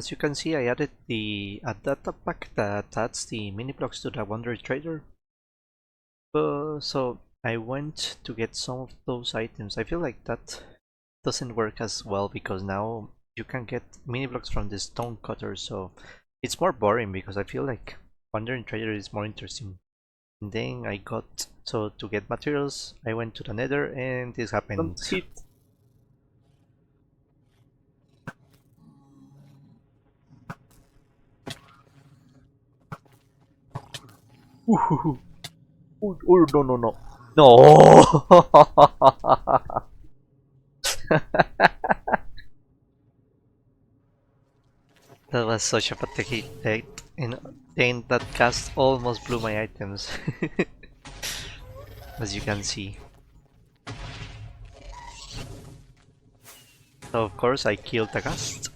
as you can see, I added the data pack that adds the mini blocks to the Wonder Trader. So I went to get some of those items. I feel like that doesn't work as well because now you can get mini blocks from the stone cutter, so it's more boring because I feel like Wandering Trader is more interesting. And then I got, so to get materials, I went to the Nether and this happened. Don't hit. Ooh, no, no, no. No! That was such a pathetic hit, and then that cast almost blew my items. As you can see. So of course I killed the ghast.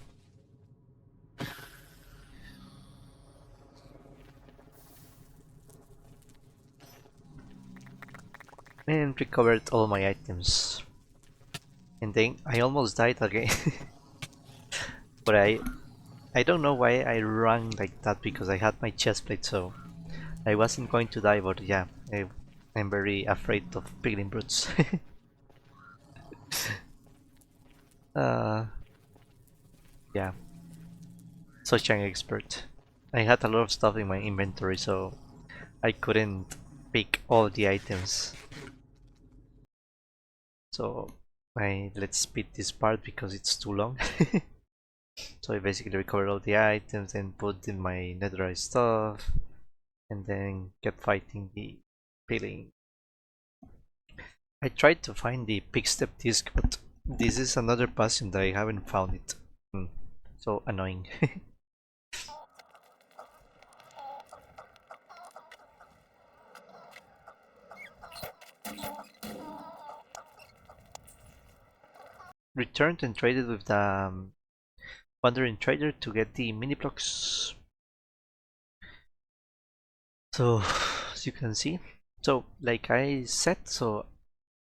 And recovered all my items. And then I almost died again. But I don't know why I ran like that because I had my chest plate, so I wasn't going to die, but yeah, I'm very afraid of piglin brutes. uh, yeah, such an expert. I had a lot of stuff in my inventory, so I couldn't pick all the items. So let's speed this part because it's too long. So I basically recovered all the items and put in my netherite stuff, and then kept fighting the piglin. I tried to find the Pickstep disc, but this is another bastion that I haven't found it. So annoying. Returned and traded with the Wandering Trader to get the mini blocks. So as you can see, so like I said,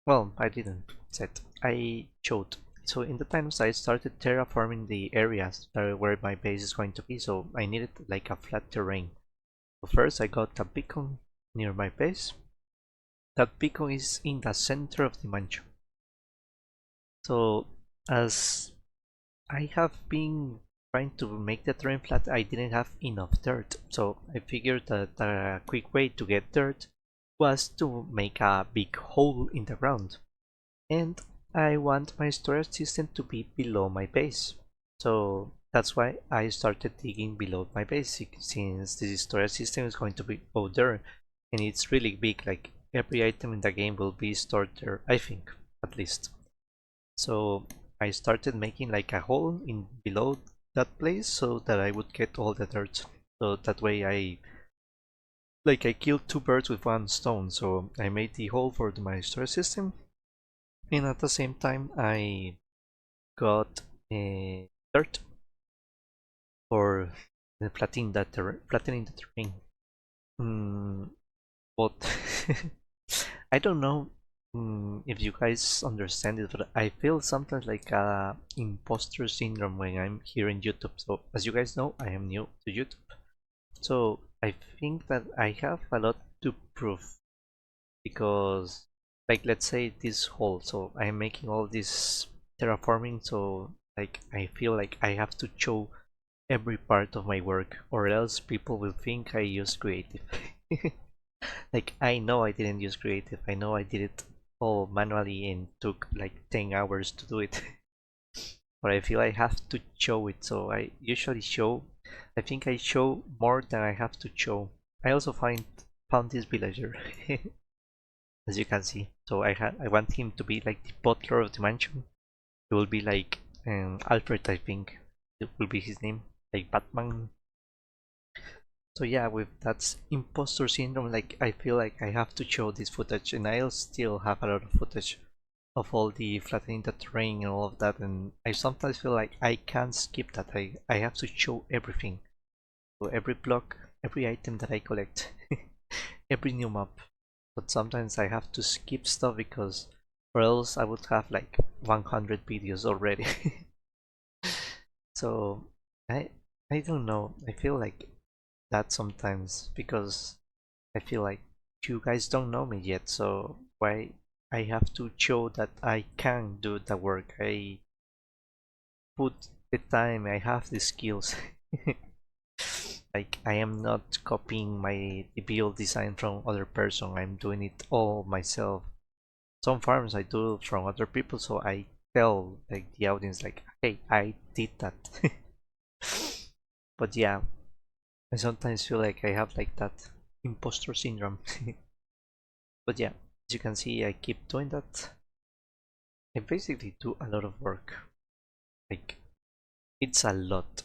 well, I didn't set, I showed. So in the times I started terraforming the areas where my base is going to be, so I needed like a flat terrain. So first I got a beacon near my base. That beacon is in the center of the mansion. So as I have been trying to make the terrain flat, I didn't have enough dirt. So I figured that a quick way to get dirt was to make a big hole in the ground. And I want my storage system to be below my base. So that's why I started digging below my base, since this storage system is going to be over there and it's really big, like every item in the game will be stored there, I think, at least. So I started making like a hole in below that place so that I would get all the dirt. So that way I killed two birds with one stone. So I made the hole for my storage system, and at the same time I got dirt for flattening the terrain. But I don't know if you guys understand it, but I feel sometimes like imposter syndrome when I'm here in YouTube. So as you guys know, I am new to YouTube, so I think that I have a lot to prove, because like let's say this hole, so I'm making all this terraforming, so like I feel like I have to show every part of my work, or else people will think I use creative. Like I know I didn't use creative, I know I did it all manually and took like 10 hours to do it. But I feel I have to show it, so I usually show, I think I show more than I have to show. I also found this villager. As you can see, so I want him to be like the butler of the mansion. He will be like Alfred, I think it will be his name, like Batman. So yeah, with that imposter syndrome, like I feel like I have to show this footage, and I'll still have a lot of footage of all the flattening the terrain and all of that, and I sometimes feel like I can't skip that. I have to show everything, so every block, every item that I collect, every new map. But sometimes I have to skip stuff because, or else I would have like 100 videos already. So I don't know. I feel like that sometimes because I feel like you guys don't know me yet, so why I have to show that I can do the work. I put the time, I have the skills. Like I am not copying my build design from other person. I'm doing it all myself. Some farms I do from other people, so I tell like the audience like, hey, I did that. But yeah, I sometimes feel like I have like that imposter syndrome. But yeah, as you can see, I keep doing that. I basically do a lot of work. Like it's a lot.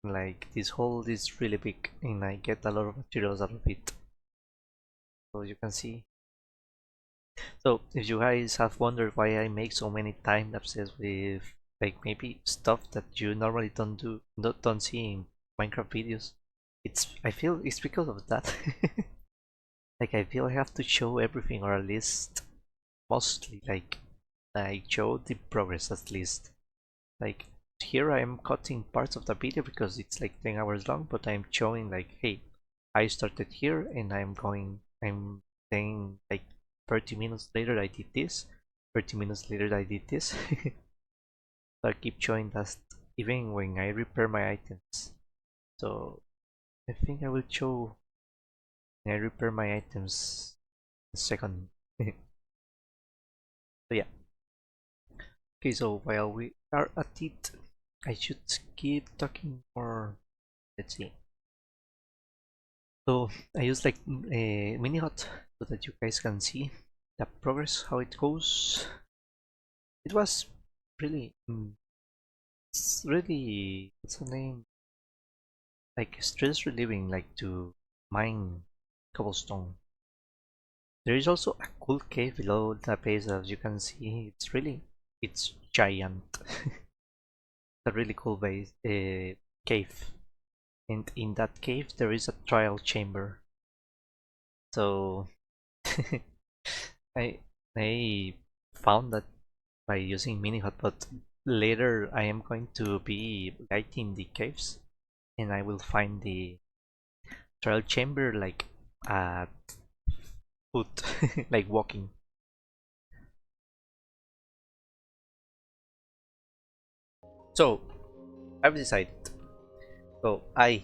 Like this hole is really big and I get a lot of materials out of it. So you can see. So if you guys have wondered why I make so many time lapses with like maybe stuff that you normally don't see in Minecraft videos, I feel it's because of that. Like I feel I have to show everything, or at least mostly like I show the progress at least. Like here I am cutting parts of the video because it's like 10 hours long, but I'm showing like, hey, I started here and I'm saying like 30 minutes later I did this, 30 minutes later I did this. So I keep showing that even when I repair my items. So I think I will show when I repair my items in a second. So yeah. Okay, so while we are at it, I should keep talking more. Let's see. So I use like a mini hut so that you guys can see the progress, how it goes. It was really, it's really, what's the name? Like stress relieving, like to mine cobblestone. There is also a cool cave below the base, as you can see. It's giant. A really cool base, cave. And in that cave there is a trial chamber. So I I found that by using minihut, but later I am going to be lighting the caves and I will find the trial chamber like at foot, like walking. So I've decided. So I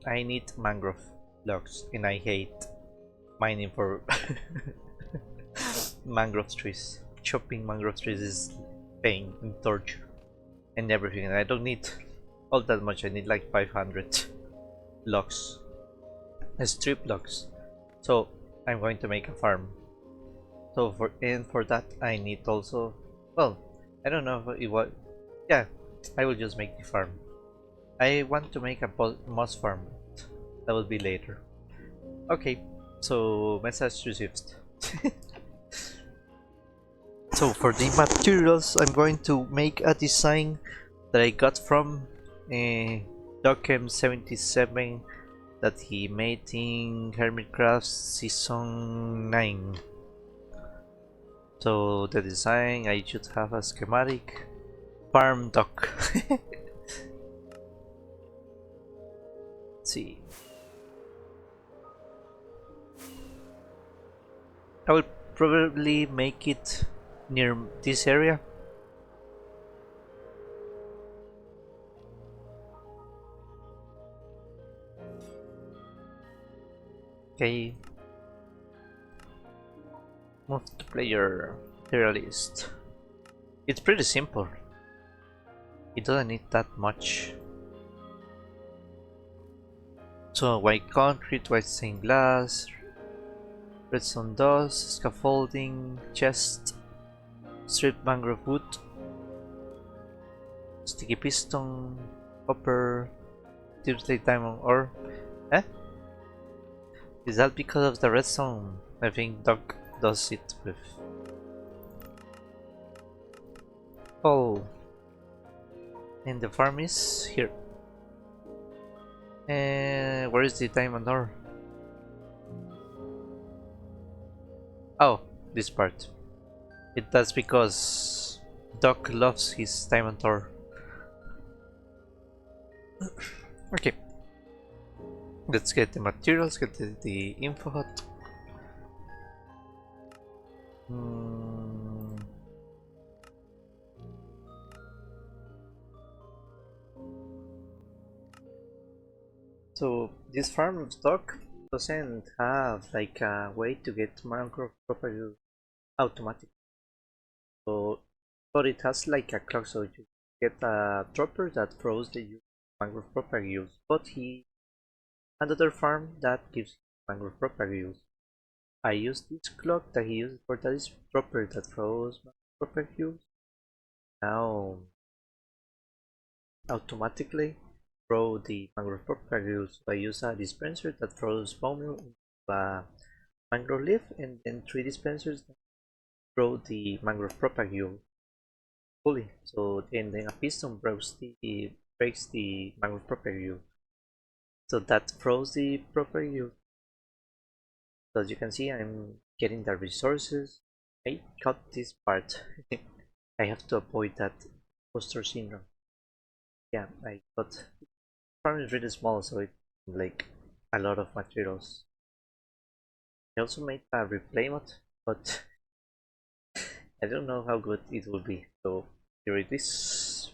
need mangrove logs and I hate mining for mangrove trees. Chopping mangrove trees is pain and torture and everything, and I don't need all that much. I need like 500 logs, strip logs. So I'm going to make a farm. So for that I need also, well, I don't know if it was, yeah, I will just make the farm. I want to make a moss farm. That will be later. Okay, so message received. So for the materials, I'm going to make a design that I got from Dockem77 that he made in Hermitcraft Season 9. So the design, I should have a schematic farm dock. Let's see. I will probably make it near this area. Okay, move to player tier list. It's pretty simple. It doesn't need that much. So white concrete, white stained glass, redstone dust, scaffolding, chest, stripped mangrove wood, sticky piston, copper, Tuesday diamond ore. Eh? Is that because of the redstone? I think Doc does it with. Oh, and the farm is here. And where is the diamond ore? Oh, this part. That's because Doc loves his diamond ore. Okay, let's get the materials, get the info hut. Hmm. So this farm of stock doesn't have like a way to get mangrove propagule automatic. So, but it has like a clock, so you get a dropper that throws the mangrove propagules. But he another farm that gives mangrove propagules. I use this clock that he uses for that dropper that throws mangrove propagules. Now automatically throw the mangrove propagules. So I use a dispenser that throws bone meal into a mangrove leaf, and then 3 dispensers that throw the mangrove propagule fully. So and then a piston breaks the mangrove propagule. So that throws the propagule. So as you can see, I'm getting the resources. I cut this part. I have to avoid that imposter syndrome. Yeah, I got farm is really small, so it's like a lot of materials. I also made a replay mod, but I don't know how good it will be. So here it is.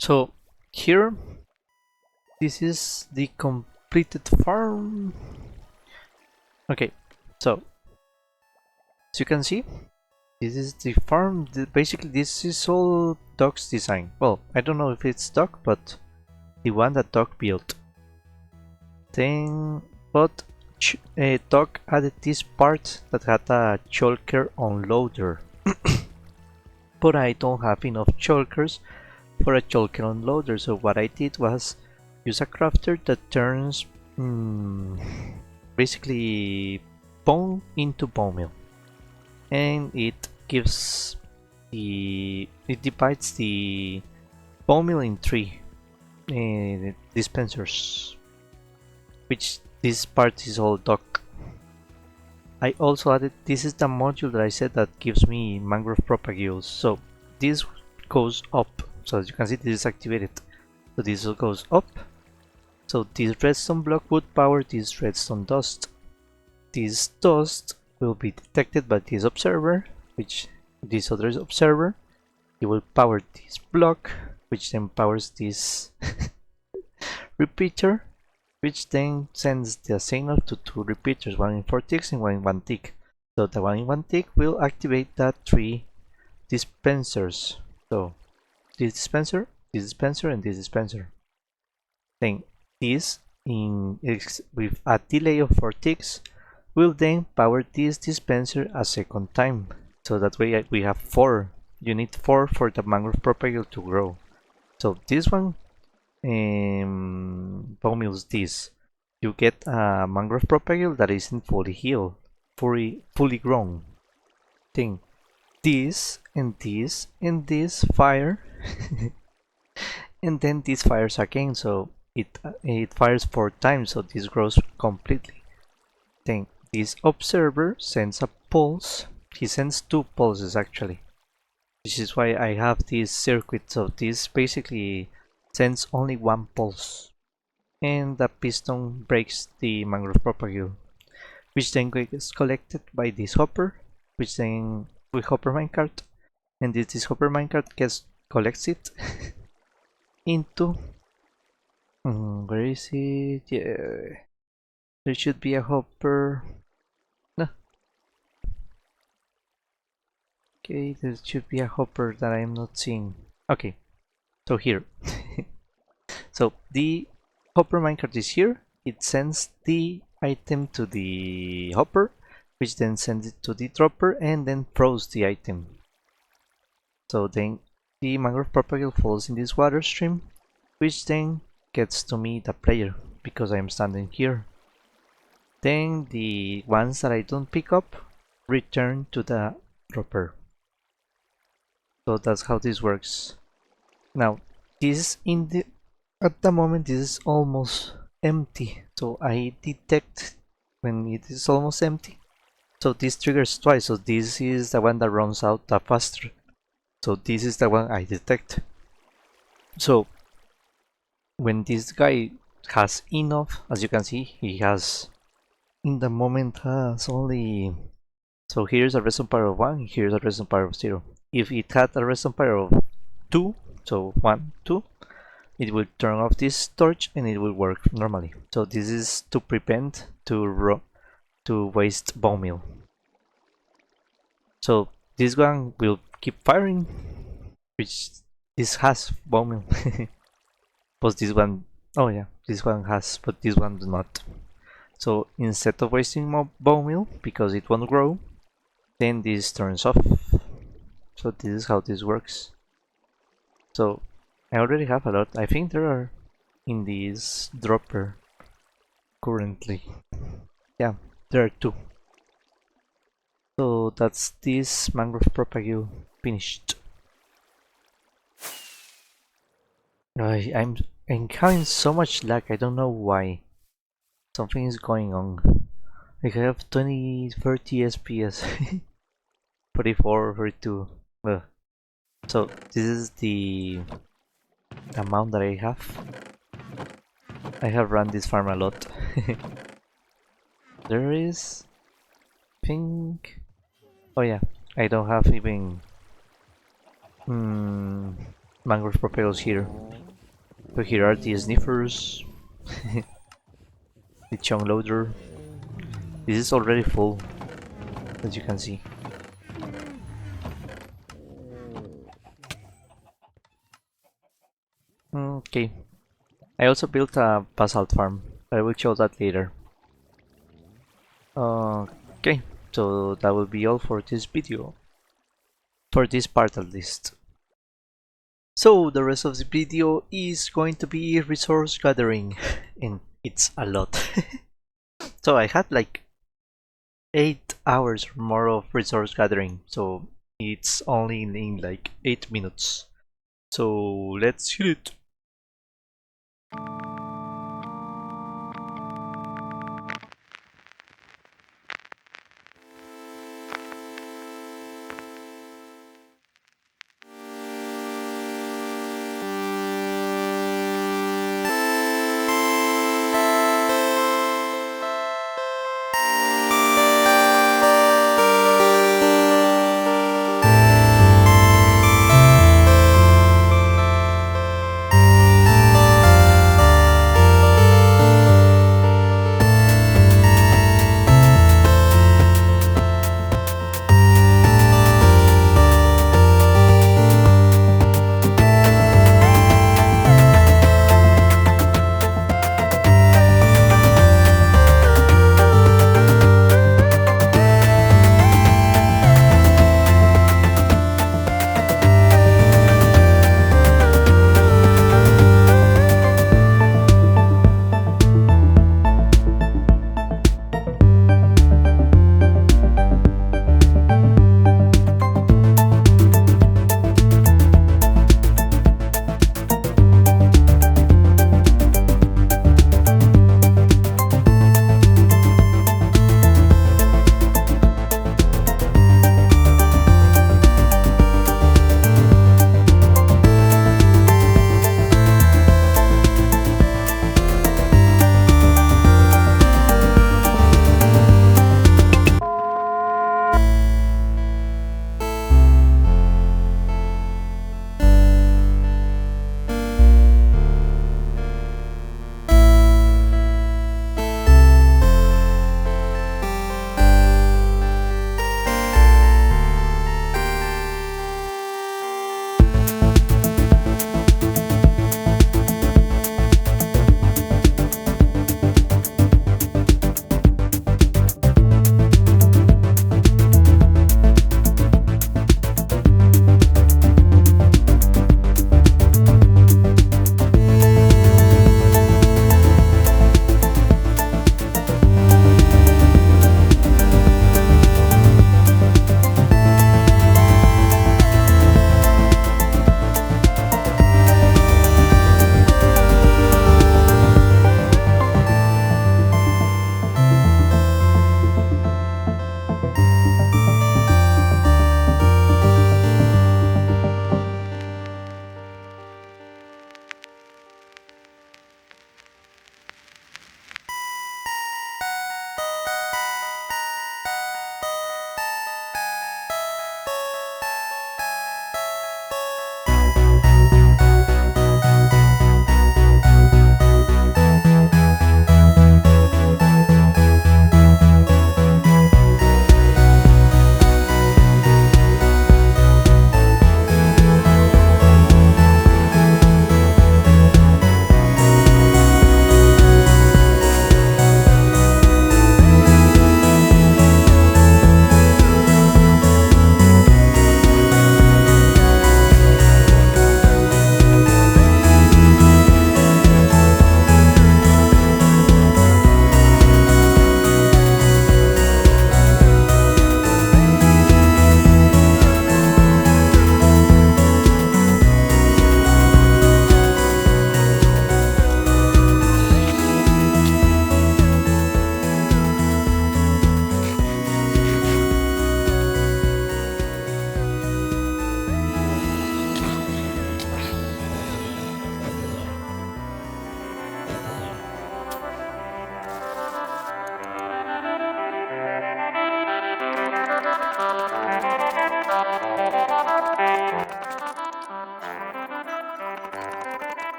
So here, this is the completed farm. Okay, so as you can see, this is the farm. Basically, this is all Doc's design. Well, I don't know if it's Doc, but the one that Doc built. Then, but Doc added this part that had a shulker unloader. But I don't have enough shulkers for a shulker unloader, so what I did was use a crafter that turns basically bone into bone meal, and it gives it divides the bone meal in three dispensers, which this part is all dock. I also added, this is the module that I said that gives me mangrove propagules. So this goes up. So as you can see, this is activated. So this goes up. So this redstone block would power this redstone dust. This dust will be detected by this observer, which this other observer. It will power this block, which then powers this repeater, which then sends the signal to two repeaters, one in 4 ticks and one in 1 tick. So the one in 1 tick will activate that 3 dispensers. So this dispenser, and this dispenser. Then this with a delay of 4 ticks will then power this dispenser a second time. So that way we have 4. You need 4 for the mangrove propagule to grow. So this one bone meals this. You get a mangrove propagule that isn't fully healed, fully grown. Thing. This and this and this fire, and then this fires again. So it fires 4 times. So this grows completely. Then this observer sends a pulse. He sends 2 pulses actually, which is why I have this circuit. So this basically sends only 1 pulse, and the piston breaks the mangrove propagule, which then gets collected by this hopper, which then we hopper minecart, and this hopper minecart collects it into where is it? Yeah, there should be a hopper. No. Okay, there should be a hopper that I'm not seeing. Okay, so here. So the hopper minecart is here. It sends the item to the hopper, which then sends it to the dropper and then throws the item. So then the mangrove propagule falls in this water stream, which then gets to me, the player, because I am standing here. Then the ones that I don't pick up return to the dropper. So that's how this works. Now this at the moment this is almost empty, so I detect when it is almost empty. So this triggers twice, so this is the one that runs out the faster. So this is the one I detect. So when this guy has enough, as you can see, he has in the moment has only, so here's a redstone power of 1, here's a redstone power of 0. If it had a redstone power of 2, so 1, 2, it will turn off this torch and it will work normally. So this is to prevent to waste bone meal. So this one will keep firing, which this has bone meal. But this one, oh yeah, this one has, but this one does not. So instead of wasting more bone meal because it won't grow, then this turns off. So this is how this works. So I already have a lot. I think there are in this dropper currently. Yeah, there are 2. So that's this mangrove propagule finished. I'm having so much lag, I don't know why. Something is going on. Like I have 20, 30 FPS. 44, 42. So this is the amount that I have. I have run this farm a lot. There is, I think, oh yeah, I don't have even mangrove propagules here. So here are the sniffers, the chunk loader. This is already full, as you can see. Okay, I also built a basalt farm. I will show that later. Okay, so that will be all for this video. For this part at least. So the rest of the video is going to be resource gathering, and it's a lot. So I had like 8 hours or more of resource gathering, so It's only in like 8 minutes. So let's hit it.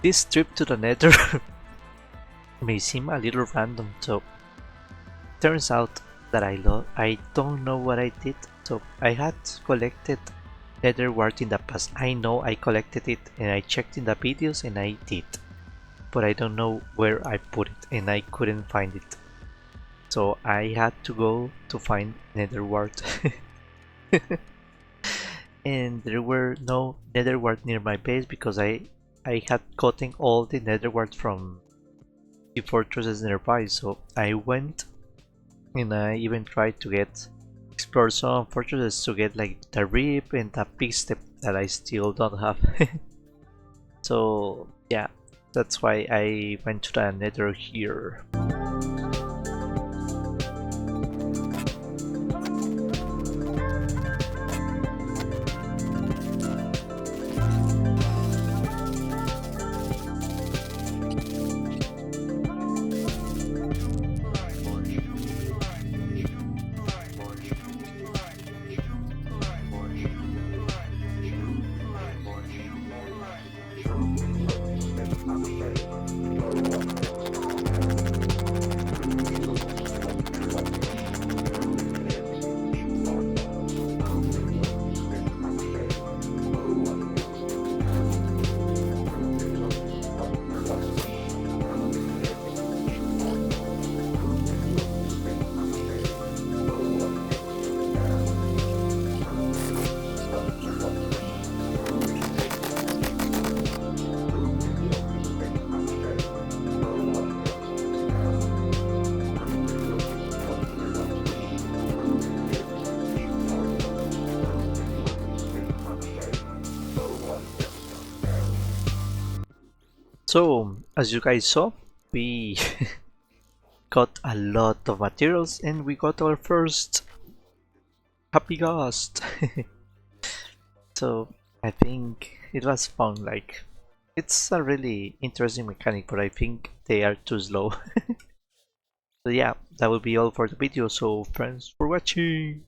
This trip to the nether may seem a little random, so turns out that I don't know what I did. So I had collected nether wart in the past. I know I collected it and I checked in the videos and I did. But I don't know where I put it and I couldn't find it. So I had to go to find nether wart. And there were no nether wart near my base because I had gotten all the nether wart from the fortresses nearby. So I went and I even tried to explore some fortresses to get like the rip and the big step that I still don't have. So yeah, that's why I went to the nether here. So, as you guys saw, we got a lot of materials and we got our first happy ghast. So, I think it was fun. Like, it's a really interesting mechanic, but I think they are too slow. So yeah, that will be all for the video. So, thanks for watching.